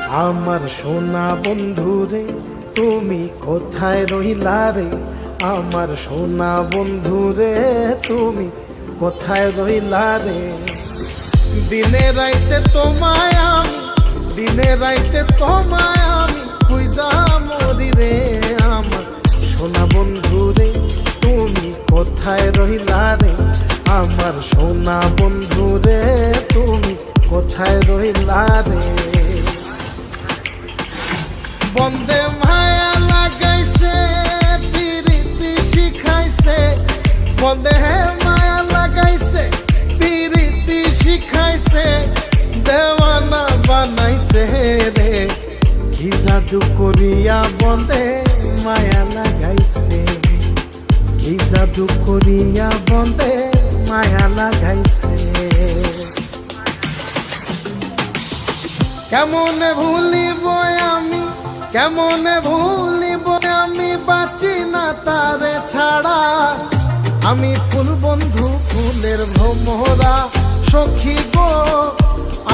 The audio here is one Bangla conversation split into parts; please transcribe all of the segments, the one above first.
আমার সোনা বন্ধু রে তুমি কোথায় রইলা রে, আমার সোনা বন্ধু রে তুমি কোথায় রইলা রে। দিনে রাইতে তোমায় আমি, দিনে রাইতে তোমায় আমি খুঁজা মরি রে। আমার সোনা বন্ধু রে তুমি কোথায় রইলা রে, আমার সোনা বন্ধু রে তুমি কোথায় রইলা রে। বন্দে মায়া লাগাইছে পিরিতি শিখাইছে, বন্দে মায়া লাগাইছে পিরিতি শিখাইছে, দেওয়ানা বানাইছে রে। কি জাদু করিয়া বন্দে মায়া লাগাইছে, কি জাদু করিয়া বন্দে মায়া লাগাইছে। কেমনে ভুলিব আমি, কেমনে ভুলিব আমি, বাঁচি না তারে ছাড়া। আমি ফুল বন্ধু ফুলের ভ্রমরা সখী গো,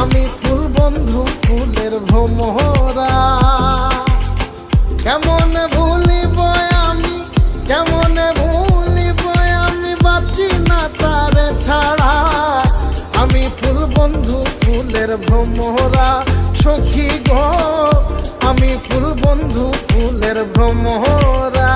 আমি ফুল বন্ধু ফুলের ভ্রমরা। কেমনে ভুলিব আমি, কেমনে ভুলিব আমি, বাঁচি না তারে ছাড়া। আমি ফুল বন্ধু ফুলের ভ্রমরা সখী গো, আমি ফুল বন্ধু ফুলের ভ্রমরা।